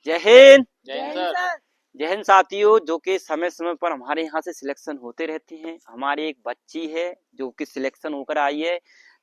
जय हिंद। जय हिंद सर। जय हिंद साथियों, जो कि समय समय पर हमारे यहाँ से सिलेक्शन होते रहते हैं। हमारी एक बच्ची है जो कि सिलेक्शन होकर आई है।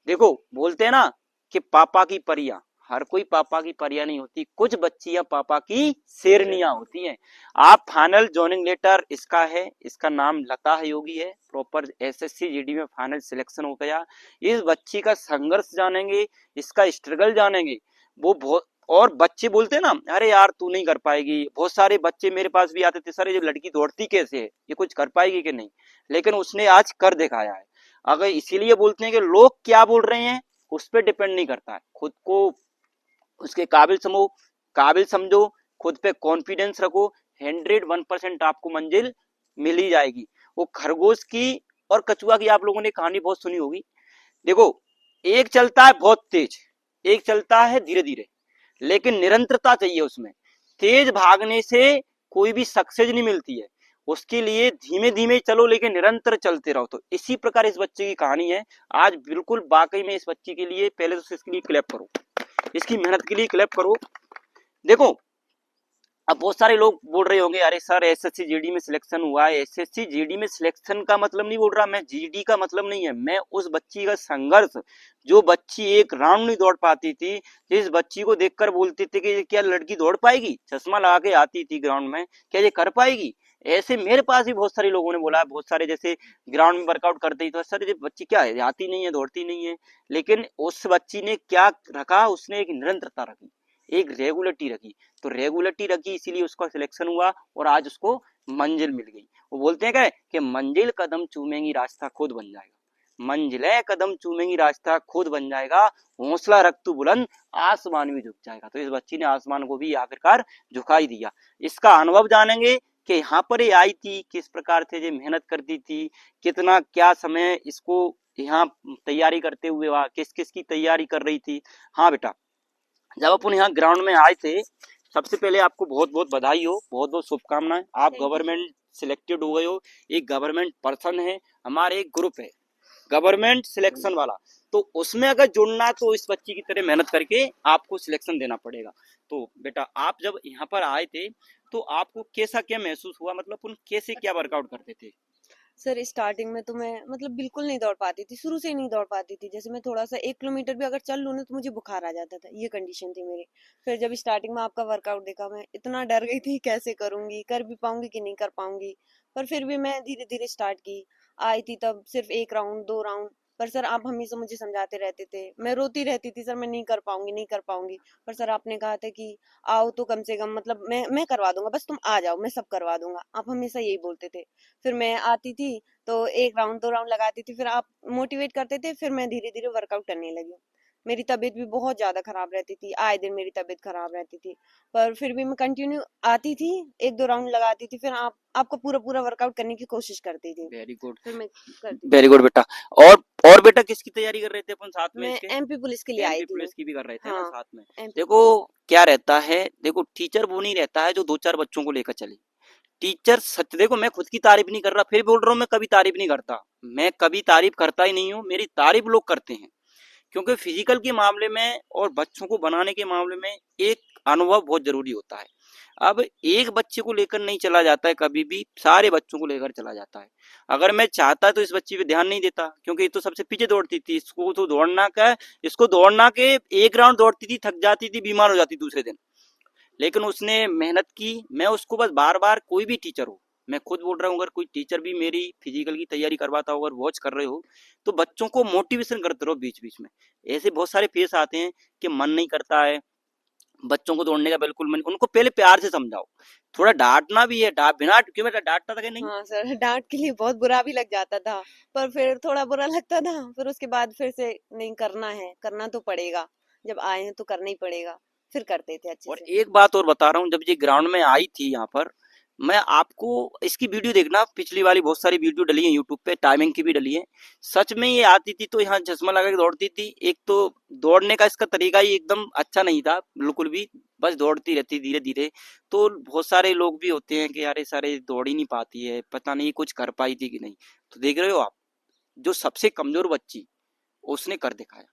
देखो, बोलते हैं ना कि पापा की परियां, हर कोई पापा की परियां नहीं होती, कुछ बच्चियां पापा की शेरनियां होती हैं। आप फाइनल जॉइनिंग लेटर इसका है, इसका नाम लता योगी है। प्रॉपर एसएससी जीडी में फाइनल सिलेक्शन हो गया। इस बच्ची का संघर्ष जानेंगे, इसका स्ट्रगल जानेंगे। वो बहुत, और बच्चे बोलते हैं ना, अरे यार तू नहीं कर पाएगी। बहुत सारे बच्चे मेरे पास भी आते थे, सर ये जो लड़की दौड़ती कैसे है, ये कुछ कर पाएगी कि नहीं, लेकिन उसने आज कर दिखाया है। अगर इसीलिए बोलते हैं कि लोग क्या बोल रहे हैं उस पर डिपेंड नहीं करता है, खुद को उसके काबिल समझो, खुद पे कॉन्फिडेंस रखो। 101% आपको मंजिल मिल ही जाएगी। वो खरगोश की और कछुआ की आप लोगों ने कहानी बहुत सुनी होगी। देखो, एक चलता है बहुत तेज, एक चलता है धीरे धीरे, लेकिन निरंतरता चाहिए उसमें। तेज भागने से कोई भी सक्सेस नहीं मिलती है, उसके लिए धीमे धीमे चलो लेकिन निरंतर चलते रहो। तो इसी प्रकार इस बच्चे की कहानी है। आज बिल्कुल वाकई में इस बच्ची के लिए पहले तो इसके लिए क्लैप करो, इसकी मेहनत के लिए क्लैप करो। देखो, अब बहुत सारे लोग बोल रहे होंगे अरे सर एसएससी जीडी में सिलेक्शन हुआ है। एसएससी जीडी में सिलेक्शन का मतलब नहीं बोल रहा मैं, जीडी का मतलब नहीं है। मैं उस बच्ची का संघर्ष, जो बच्ची एक राउंड नहीं दौड़ पाती थी, जिस बच्ची को देखकर बोलते थे कि क्या लड़की दौड़ पाएगी, चश्मा लगा के आती थी ग्राउंड में, क्या ये कर पाएगी। ऐसे मेरे पास भी बहुत सारे लोगों ने बोला, बहुत सारे जैसे ग्राउंड में वर्कआउट करते ही तो सर ये बच्ची क्या है, आती नहीं है, दौड़ती नहीं है। लेकिन उस बच्ची ने क्या रखा, उसने एक निरंतरता रखी, एक रेगुलरिटी रखी। तो रेगुलरिटी रखी, इसीलिए उसका सिलेक्शन हुआ और आज उसको मंजिल मिल गई। वो बोलते हैं क्या कि मंजिल कदम चूमेंगी रास्ता खुद बन जाएगा, मंजिलें कदम चूमेंगी रास्ता खुद बन जाएगा, हौसला रख तू बुलंद आसमान भी झुक जाएगा। तो इस बच्ची ने आसमान को भी आखिरकार झुका ही दिया। इसका अनुभव जानेंगे कि यहाँ पर ये आई थी, किस प्रकार से ये मेहनत करती थी, कितना क्या समय इसको यहाँ तैयारी करते हुए वहां किस किस की तैयारी कर रही थी। हाँ बेटा, जब अपन यहाँ ग्राउंड में आए थे, सबसे पहले आपको बहुत बहुत बधाई हो, बहुत बहुत शुभकामनाएं। आप गवर्नमेंट सिलेक्टेड हो गए हो, एक गवर्नमेंट पर्सन है, हमारे एक ग्रुप है गवर्नमेंट सिलेक्शन वाला। तो उसमें अगर जुड़ना तो इस बच्ची की तरह मेहनत करके आपको सिलेक्शन देना पड़ेगा। तो बेटा, आप जब यहाँ पर आए थे तो आपको कैसा क्या महसूस हुआ, मतलब उन कैसे क्या वर्कआउट करते थे। सर स्टार्टिंग में तो मैं मतलब बिल्कुल नहीं दौड़ पाती थी, शुरू से ही नहीं दौड़ पाती थी। जैसे मैं थोड़ा सा 1 किलोमीटर भी अगर चल लूँ ना तो मुझे बुखार आ जाता था, ये कंडीशन थी मेरी। फिर जब स्टार्टिंग में आपका वर्कआउट देखा, मैं इतना डर गई थी कैसे करूंगी, कर भी पाऊंगी कि नहीं कर पाऊंगी। पर फिर भी मैं धीरे धीरे स्टार्ट की। आई थी तब सिर्फ 1 राउंड 2 राउंड। पर सर आप हमेशा मुझे समझाते रहते थे, मैं रोती रहती थी, सर मैं नहीं कर पाऊंगी नहीं कर पाऊंगी। पर सर आपने कहा था कि आओ तो कम से कम, मतलब मैं करवा दूंगा, बस तुम आ जाओ मैं सब करवा दूंगा, आप हमेशा यही बोलते थे। फिर मैं आती थी तो 1 राउंड 2 राउंड लगाती थी, फिर आप मोटिवेट करते थे, फिर मैं धीरे धीरे वर्कआउट करने लगी। मेरी तबीयत भी बहुत ज्यादा खराब रहती थी, आए दिन मेरी तबीयत खराब रहती थी। पर फिर भी मैं कंटिन्यू आती थी, 1 2 राउंड लगाती थी, फिर आपका पूरा पूरा वर्कआउट करने की कोशिश करती थी। वेरी गुड, फिर मैं करती वेरी थी। गुड बेटा। और बेटा किसकी तैयारी कर रहे थे अपन साथ में मैं इसके। एमपी पुलिस के लिए आई एमपी थी। पुलिस की भी कर रहे थे ना हाँ, साथ में। एमपी देखो, पुलिस। क्या रहता है, देखो टीचर वो नहीं रहता है जो दो चार बच्चों को लेकर चले। टीचर सच, देखो मैं खुद की तारीफ नहीं कर रहा, फिर बोल रहा हूँ मैं कभी तारीफ नहीं करता, मैं कभी तारीफ करता ही नहीं हूँ, मेरी तारीफ लोग करते हैं। क्योंकि फिजिकल के मामले में और बच्चों को बनाने के मामले में एक अनुभव बहुत जरूरी होता है। अब एक बच्चे को लेकर नहीं चला जाता है, कभी भी सारे बच्चों को लेकर चला जाता है। अगर मैं चाहता तो इस बच्ची पे ध्यान नहीं देता, क्योंकि ये तो सबसे पीछे दौड़ती थी, इसको तो दौड़ना का, इसको दौड़ना के 1 राउंड दौड़ती थी, थक जाती थी, बीमार हो जाती दूसरे दिन। लेकिन उसने मेहनत की। मैं उसको बस बार बार, कोई भी टीचर हो, मैं खुद बोल रहा हूँ, अगर कोई टीचर भी मेरी फिजिकल की तैयारी करवाता हो, अगर वॉच कर रहे हो, तो बच्चों को मोटिवेशन करते रहो बीच बीच में। ऐसे बहुत सारे फेस आते हैं कि मन नहीं करता है बच्चों को दौड़ने का, बिल्कुल मन, उनको पहले प्यार से समझाओ, थोड़ा डांटना भी है, बिना क्यों बेटा, डांटता था कि नहीं। हाँ सर, डांट के लिए बहुत बुरा भी लग जाता था। पर फिर थोड़ा बुरा लगता था, फिर उसके बाद फिर से नहीं करना है, करना तो पड़ेगा, जब आए हैं तो करना ही पड़ेगा। फिर करते थे अच्छे और से। एक बात और बता रहा हूँ, जब ये ग्राउंड में आई थी यहाँ पर, मैं आपको इसकी वीडियो देखना, पिछली वाली बहुत सारी वीडियो डली है यूट्यूब पे, टाइमिंग की भी डली है। सच में ये आती थी तो यहाँ चश्मा लगा के दौड़ती थी। एक तो दौड़ने का इसका तरीका ही एकदम अच्छा नहीं था बिल्कुल भी, बस दौड़ती रहती धीरे धीरे। तो बहुत सारे लोग भी होते हैं कि यार सारे दौड़ ही नहीं पाती है, पता नहीं कुछ कर पाई थी कि नहीं। तो देख रहे हो आप, जो सबसे कमजोर बच्ची, उसने कर दिखाया।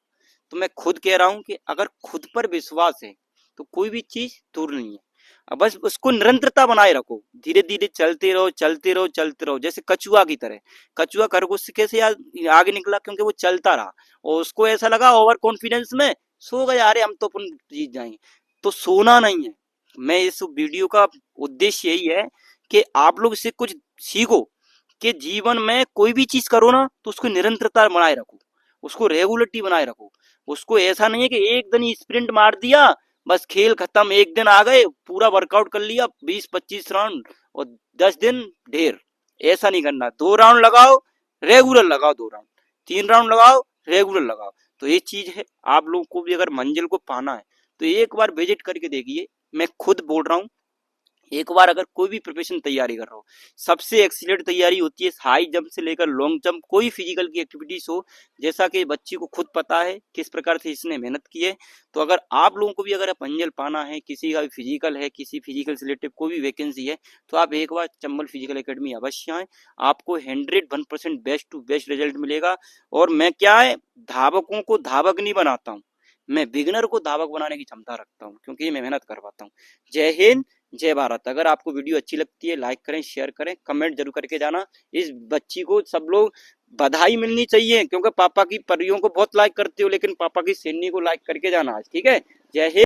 तो मैं खुद कह रहा हूं कि अगर खुद पर विश्वास है तो कोई भी चीज दूर नहीं है। अब बस उसको निरंतरता बनाए रखो, धीरे धीरे चलते रहो चलते रहो चलते रहो, जैसे कछुआ की तरह। कछुआ खरगोश से कैसे आगे निकला, क्योंकि वो चलता रहा और उसको ऐसा लगा ओवर कॉन्फिडेंस में सो गए, अरे हम तो अपन जीत जाएंगे। तो सोना नहीं है। मैं इस वीडियो का उद्देश्य यही है कि आप लोग इससे कुछ सीखो कि जीवन में कोई भी चीज करो ना तो उसको निरंतरता बनाए रखो, उसको रेगुलरिटी बनाए रखो। उसको ऐसा नहीं है कि एक दिन ही स्प्रिंट मार दिया, बस खेल खत्म, एक दिन आ गए पूरा वर्कआउट कर लिया 20-25 राउंड और 10 दिन ढेर। ऐसा नहीं करना, 2 राउंड लगाओ, रेगुलर लगाओ, 2 राउंड, 3 राउंड लगाओ, रेगुलर लगाओ। तो ये चीज है, आप लोगों को भी अगर मंजिल को पाना है तो एक बार विजिट करके देखिए। मैं खुद बोल रहा हूँ, एक बार अगर कोई भी प्रिपरेशन तैयारी कर रहा हो, सबसे एक्सीलेंट तैयारी होती है हाई जंप से लेकर लॉन्ग जंप, कोई फिजिकल की एक्टिविटीज हो, जैसा कि बच्ची को खुद पता है किस प्रकार से इसने मेहनत की है। तो अगर आप लोगों को भी अगर मंजिल पाना है, किसी का भी फिजिकल है, किसी फिजिकल से रिलेटेड कोई भी वैकेंसी है, तो आप एक बार चंबल फिजिकल एकेडमी अवश्य आए। आपको 101% बेस्ट टू बेस्ट रिजल्ट मिलेगा। और मैं क्या है, धावकों को धावक नहीं बनाता हूँ, मैं बिगनर को धावक बनाने की क्षमता रखता हूँ, क्योंकि मैं मेहनत करवाता हूँ। जय हिंद, जय भारत। अगर आपको वीडियो अच्छी लगती है लाइक करें, शेयर करें, कमेंट जरूर करके जाना। इस बच्ची को सब लोग बधाई मिलनी चाहिए, क्योंकि पापा की परियों को बहुत लाइक करते हो, लेकिन पापा की सैनी को लाइक करके जाना आज, ठीक है। जय हिंद।